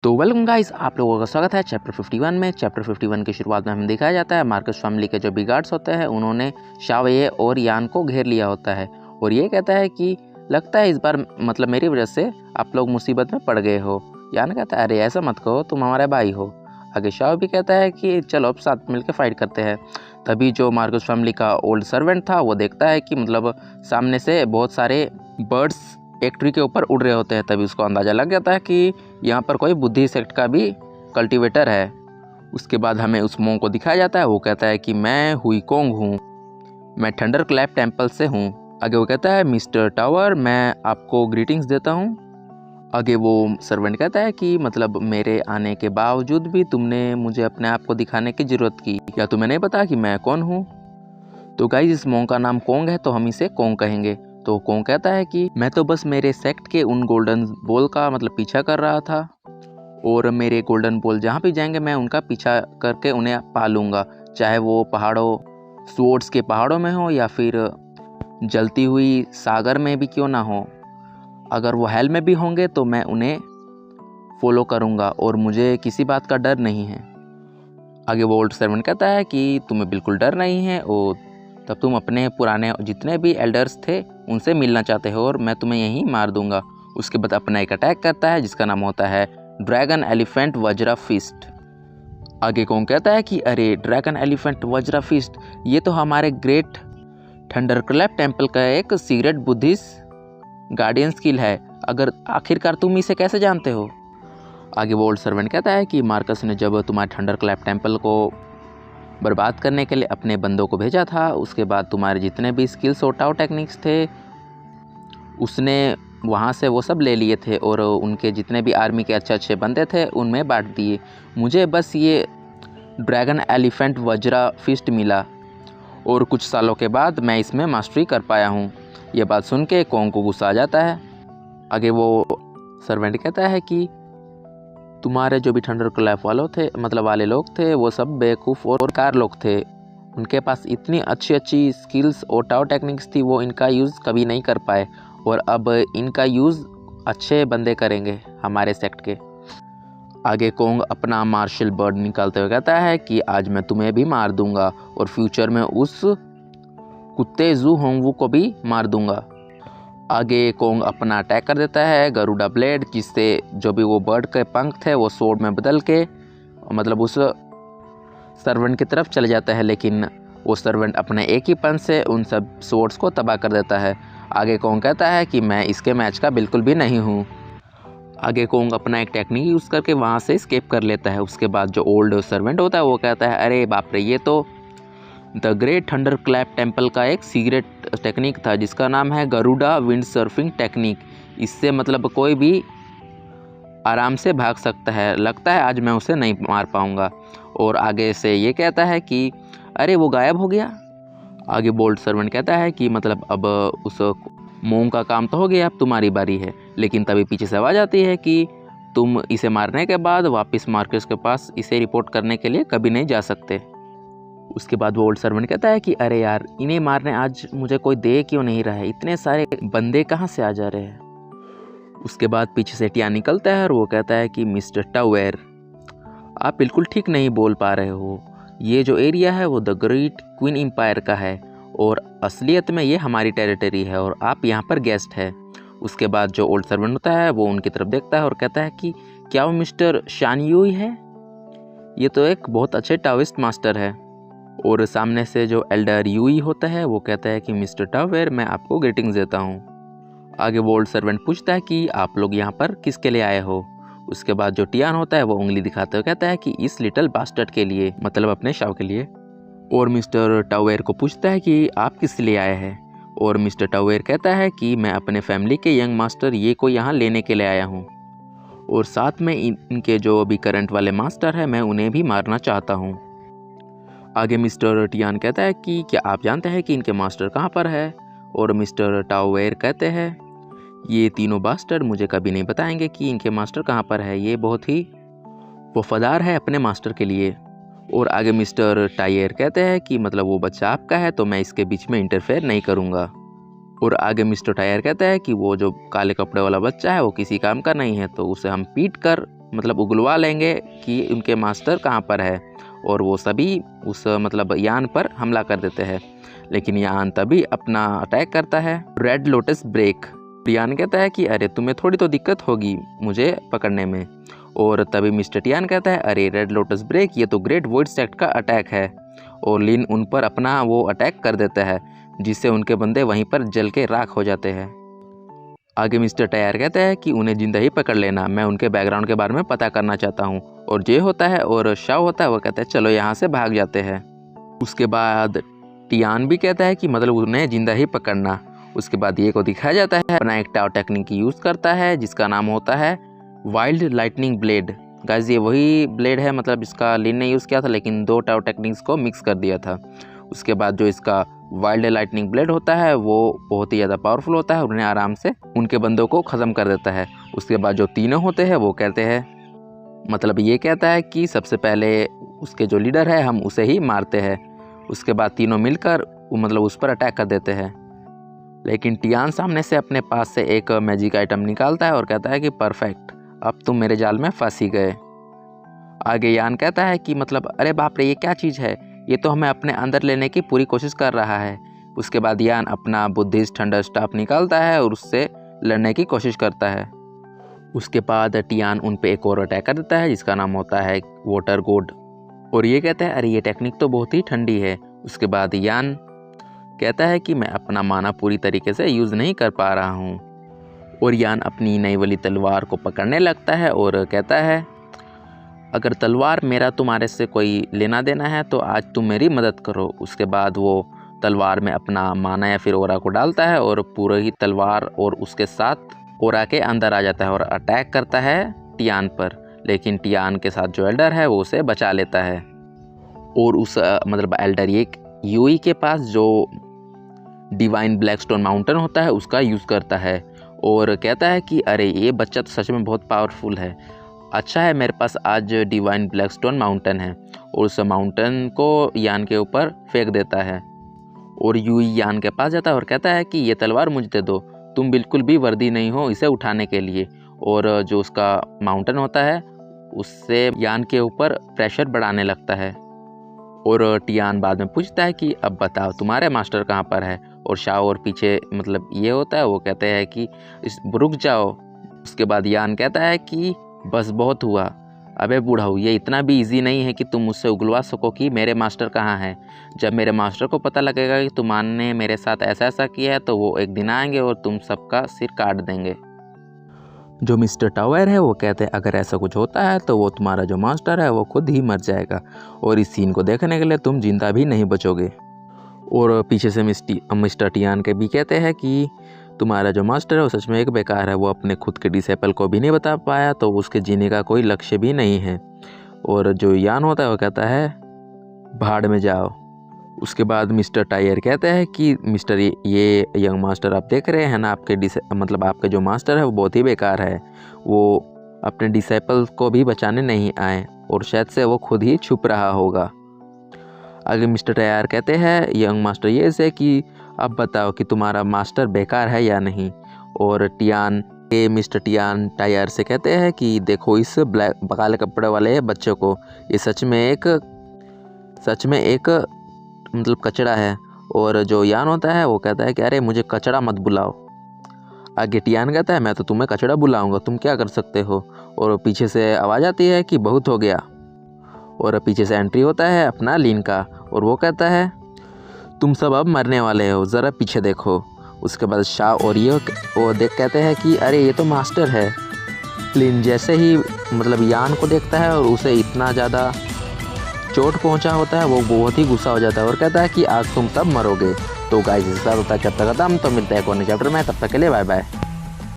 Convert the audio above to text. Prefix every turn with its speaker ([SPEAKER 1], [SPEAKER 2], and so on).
[SPEAKER 1] तो welcome guys, आप लोगों का स्वागत है चैप्टर 51 में। चैप्टर 51 की शुरुआत में हमें दिखाया जाता है मार्कस फैमिली के जो बिगार्ड्स होते हैं उन्होंने शावये और यान को घेर लिया होता है और ये कहता है कि लगता है इस बार मतलब मेरी वजह से आप लोग मुसीबत में पड़ गए हो। यान कहता है अरे ऐसा मत कहो, तुम हमारे भाई हो। आगे शाव भी कहता है कि चलो अब साथ मिलकर फाइट करते हैं। तभी जो मार्कस फैमिली का ओल्ड सर्वेंट था वो देखता है कि मतलब सामने से बहुत सारे बर्ड्स एक ट्री के ऊपर उड़ रहे होते हैं। तभी उसको अंदाज़ा लग जाता है कि यहाँ पर कोई बुद्धि सेक्ट का भी कल्टीवेटर है। उसके बाद हमें उस मोंग को दिखाया जाता है। वो कहता है कि मैं हुई कोंग हूँ, मैं थंडर क्लैप टेम्पल से हूँ। आगे वो कहता है मिस्टर टावर, मैं आपको ग्रीटिंग्स देता हूँ। आगे वो सर्वेंट कहता है कि मतलब मेरे आने के बावजूद भी तुमने मुझे अपने आप को दिखाने की ज़रूरत की, क्या तुम्हें नहीं पता कि मैं कौन हूँ? तो गाइस इस मोंग का नाम कोंग है तो हम इसे कोंग कहेंगे। तो कोंग कहता है कि मैं तो बस मेरे सेक्ट के उन गोल्डन बॉल का मतलब पीछा कर रहा था और मेरे गोल्डन बॉल जहाँ भी जाएंगे मैं उनका पीछा करके उन्हें पालूंगा, चाहे वो पहाड़ों स्वॉर्ड्स के पहाड़ों में हो या फिर जलती हुई सागर में भी क्यों ना हो। अगर वो हेल में भी होंगे तो मैं उन्हें फॉलो करूँगा और मुझे किसी बात का डर नहीं है। आगे वो ओल्ड सर्वेंट कहता है कि तुम्हें बिल्कुल डर नहीं है और तब तुम अपने पुराने जितने भी एल्डर्स थे उनसे मिलना चाहते हो और मैं तुम्हें यहीं मार दूंगा। उसके बाद अपना एक अटैक करता है जिसका नाम होता है ड्रैगन एलिफेंट वज्रा फिस्ट। आगे कौन कहता है कि अरे ड्रैगन एलिफेंट वज्रा फिस्ट, ये तो हमारे ग्रेट थंडरक्लैप टेम्पल का एक सीक्रेट बुद्धिस्ट गार्डियन स्किल है। अगर आखिरकार तुम इसे कैसे जानते हो? आगे वो ओल्ड सर्वेंट कहता है कि मार्कस ने जब तुम्हारे थंडरक्लैप टेम्पल को बर्बाद करने के लिए अपने बंदों को भेजा था, उसके बाद तुम्हारे जितने भी स्किल्स और टाउ टेक्निक्स थे उसने वहाँ से वो सब ले लिए थे और उनके जितने भी आर्मी के अच्छे अच्छे बंदे थे उनमें बांट दिए। मुझे बस ये ड्रैगन एलिफेंट वज्रा फिस्ट मिला और कुछ सालों के बाद मैं इसमें मास्टरी कर पाया हूँ। ये बात सुन के कोंग को गुस्सा आ जाता है। आगे वो सर्वेंट कहता है कि तुम्हारे जो भी थंडरक्लैप वाले लोग थे वो सब बेवकूफ़ और कार लोग थे। उनके पास इतनी अच्छी अच्छी स्किल्स और टावर टेक्निक्स थी, वो इनका यूज़ कभी नहीं कर पाए और अब इनका यूज़ अच्छे बंदे करेंगे हमारे सेक्ट के। आगे कोंग अपना मार्शल बर्ड निकालते हुए कहता है कि आज मैं तुम्हें भी मार दूंगा और फ्यूचर में उस कुत्ते जू होंगवू को भी मार दूंगा। आगे कोंग अपना अटैक कर देता है गरुड़ा ब्लेड, जिससे जो भी वो बर्ड के पंख थे वो स्वॉर्ड में बदल के मतलब उस सर्वेंट की तरफ चले जाता है, लेकिन वो सर्वेंट अपने एक ही पंच से उन सब स्वॉर्ड्स को तबाह कर देता है। आगे कोंग कहता है कि मैं इसके मैच का बिल्कुल भी नहीं हूँ। आगे कोंग अपना एक टेक्निक यूज़ करके वहाँ से स्केप कर लेता है। उसके बाद जो ओल्ड सर्वेंट होता है वो कहता है अरे बाप रे, ये तो the great thunder clap temple का एक सीक्रेट टेक्निक था जिसका नाम है गरुड़ा विंड सर्फिंग टेक्निक। इससे मतलब कोई भी आराम से भाग सकता है। लगता है आज मैं उसे नहीं मार पाऊंगा। और आगे से ये कहता है कि अरे वो गायब हो गया। आगे बोल्ड सर्वेंट कहता है कि मतलब अब उस मोंग का काम तो हो गया, अब तुम्हारी बारी है। लेकिन तभी पीछे से आवाज़ आती है कि तुम इसे मारने के बाद वापस मार्कस के पास इसे रिपोर्ट करने के लिए कभी नहीं जा सकते। उसके बाद वो ओल्ड सर्वेंट कहता है कि अरे यार, इन्हें मारने आज मुझे कोई दे क्यों नहीं रहा है, इतने सारे बंदे कहाँ से आ जा रहे हैं। उसके बाद पीछे से टिया निकलता है और वो कहता है कि मिस्टर टावेर, आप बिल्कुल ठीक नहीं बोल पा रहे हो। ये जो एरिया है वो द ग्रेट क्वीन एम्पायर का है और असलियत में ये हमारी टेरिटरी है और आप यहाँ पर गेस्ट है। उसके बाद जो ओल्ड सर्वेंट होता है वो उनकी तरफ देखता है और कहता है कि क्या वो मिस्टर शान यूई है? ये तो एक बहुत अच्छे टाविस्ट मास्टर है। और सामने से जो एल्डर यूई होता है वो कहता है कि मिस्टर टावेर, मैं आपको ग्रीटिंग्स देता हूँ। आगे वो ओल्ड सर्वेंट पूछता है कि आप लोग यहाँ पर किसके लिए आए हो? उसके बाद जो टियान होता है वो उंगली दिखाते हुए कहता है कि इस लिटिल बास्टर्ड के लिए, मतलब अपने शाव के लिए। और मिस्टर टावेर को पूछता है कि आप किस लिए आए हैं? और मिस्टर टावेर कहता है कि मैं अपने फैमिली के यंग मास्टर ये को यहाँ लेने के लिए आया हूँ और साथ में इनके जो अभी करंट वाले मास्टर हैं मैं उन्हें भी मारना चाहता हूँ। आगे मिस्टर टियान कहता है कि क्या आप जानते हैं कि इनके मास्टर कहाँ पर है? और मिस्टर टावेर कहते हैं ये तीनों बास्टर मुझे कभी नहीं बताएंगे कि इनके मास्टर कहाँ पर है। ये बहुत ही वफादार है अपने मास्टर के लिए। और आगे मिस्टर टायर कहते हैं कि मतलब वो बच्चा आपका है तो मैं इसके बीच में इंटरफेयर नहीं करूँगा। और आगे मिस्टर टायर कहता है कि वो जो काले कपड़े वाला बच्चा है वो किसी काम का नहीं है, तो उसे हम पीट कर मतलब उगलवा लेंगे कि उनके मास्टर कहाँ पर है, और वो सभी उस मतलब यान पर हमला कर देते हैं। लेकिन यान तभी अपना अटैक करता है, रेड लोटस ब्रेक। टियान कहता है कि अरे तुम्हें थोड़ी तो दिक्कत होगी मुझे पकड़ने में, और तभी मिस्टर टियान कहता है अरे रेड लोटस ब्रेक, ये तो ग्रेट वॉइड सेक्ट का अटैक है, और लिन उन पर अपना वो अटैक कर देता है, जिससे उनके बंदे वहीं पर जल के राख हो जाते हैं। आगे मिस्टर टायर कहता है कि उन्हें जिंदा ही पकड़ लेना, मैं उनके बैकग्राउंड के बारे में पता करना चाहता हूँ। और जे होता है और शाओ होता है वो कहता है चलो यहाँ से भाग जाते हैं। उसके बाद टियान भी कहता है कि मतलब उन्हें जिंदा ही पकड़ना। उसके बाद ये को दिखाया जाता है अपना एक टावर टेक्निक यूज़ करता है जिसका नाम होता है वाइल्ड लाइटनिंग ब्लेड। गाइस ये वही ब्लेड है, मतलब इसका लिन ने यूज़ किया था लेकिन 2 टावर टेक्निक्स को मिक्स कर दिया था। उसके बाद जो इसका वाइल्ड लाइटनिंग ब्लेड होता है वो बहुत ही ज़्यादा पावरफुल होता है, उन्हें आराम से उनके बंदों को ख़त्म कर देता है। उसके बाद जो तीनों होते हैं वो कहते हैं, मतलब ये कहता है कि सबसे पहले उसके जो लीडर है हम उसे ही मारते हैं। उसके बाद तीनों मिलकर मतलब उस पर अटैक कर देते हैं। लेकिन टियान सामने से अपने पास से एक मैजिक आइटम निकालता है और कहता है कि परफेक्ट, अब तुम मेरे जाल में फंस ही गए। आगे यान कहता है कि मतलब अरे बाप रे, ये क्या चीज़ है, ये तो हमें अपने अंदर लेने की पूरी कोशिश कर रहा है। उसके बाद यान अपना बुद्धिस्ट थंडर स्टाफ निकालता है और उससे लड़ने की कोशिश करता है। उसके बाद टियान उन पे एक और अटैक कर देता है जिसका नाम होता है वाटर गोड, और ये कहता है अरे ये टेक्निक तो बहुत ही ठंडी है। उसके बाद यान कहता है कि मैं अपना माना पूरी तरीके से यूज़ नहीं कर पा रहा हूँ, और यान अपनी नई वाली तलवार को पकड़ने लगता है और कहता है अगर तलवार मेरा तुम्हारे से कोई लेना देना है तो आज तुम मेरी मदद करो। उसके बाद वो तलवार में अपना माना या फिर ओरा को डालता है और पूरी ही तलवार और उसके साथ ओरा के अंदर आ जाता है और अटैक करता है टियान पर। लेकिन टियान के साथ जो एल्डर है वो उसे बचा लेता है, और उस मतलब एल्डर ये यूई के पास जो डिवाइन ब्लैकस्टोन माउंटेन होता है उसका यूज़ करता है, और कहता है कि अरे ये बच्चा तो सच में बहुत पावरफुल है, अच्छा है मेरे पास आज डिवाइन ब्लैकस्टोन माउंटेन है। और उस माउंटेन को यान के ऊपर फेंक देता है, और यूई यान के पास जाता है और कहता है कि ये तलवार मुझे दे दो, तुम बिल्कुल भी वर्दी नहीं हो इसे उठाने के लिए। और जो उसका माउंटेन होता है उससे यान के ऊपर प्रेशर बढ़ाने लगता है, और टियान बाद में पूछता है कि अब बताओ तुम्हारे मास्टर कहाँ पर है। और शाओ और पीछे मतलब ये होता है, वो कहते हैं कि रुक जाओ। उसके बाद यान कहता है कि बस बहुत हुआ, अबे बूढ़ाऊ, ये इतना भी इजी नहीं है कि तुम मुझसे उगलवा सको कि मेरे मास्टर कहाँ हैं। जब मेरे मास्टर को पता लगेगा कि तुमने मेरे साथ ऐसा ऐसा किया है तो वो एक दिन आएंगे और तुम सबका सिर काट देंगे। जो मिस्टर टावर है वो कहते हैं अगर ऐसा कुछ होता है तो वो तुम्हारा जो मास्टर है वो खुद ही मर जाएगा, और इस सीन को देखने के लिए तुम जिंदा भी नहीं बचोगे। और पीछे से मिस्टर टियान के भी कहते हैं कि तुम्हारा जो मास्टर है वो सच में एक बेकार है, वो अपने खुद के डिसेबल को भी नहीं बता पाया तो उसके जीने का कोई लक्ष्य भी नहीं है। और जो यान होता है वो कहता है भाड़ में जाओ। उसके बाद मिस्टर टायर कहते हैं कि मिस्टर ये यंग मास्टर आप देख रहे हैं ना, मतलब आपके जो मास्टर है वो बहुत ही बेकार है, वो अपने डिसेबल को भी बचाने नहीं आए और शायद से वो खुद ही छुप रहा होगा। आगे मिस्टर टायर कहते हैं यंग मास्टर ये से कि अब बताओ कि तुम्हारा मास्टर बेकार है या नहीं। और मिस्टर टियान टायर से कहते हैं कि देखो इस काले कपड़े वाले बच्चे को, ये सच में एक मतलब कचड़ा है। और जो यान होता है वो कहता है कि अरे मुझे कचड़ा मत बुलाओ। आगे टियान कहता है मैं तो तुम्हें कचड़ा बुलाऊंगा, तुम क्या कर सकते हो। और पीछे से आवाज़ आती है कि बहुत हो गया, और पीछे से एंट्री होता है अपना लिन का, और वो कहता है तुम सब अब मरने वाले हो, ज़रा पीछे देखो। उसके बाद शाह और ये वो कहते हैं कि अरे ये तो मास्टर है। लिन जैसे ही मतलब यान को देखता है और उसे इतना ज़्यादा चोट पहुंचा होता है वो बहुत ही गुस्सा हो जाता है और कहता है कि आज तुम सब मरोगे। तो गाइस इस के साथ होता है चैप्टर खत्म, तो मिलते हैं एक और नए चैप्टर में, तब तक के लिए बाय बाय।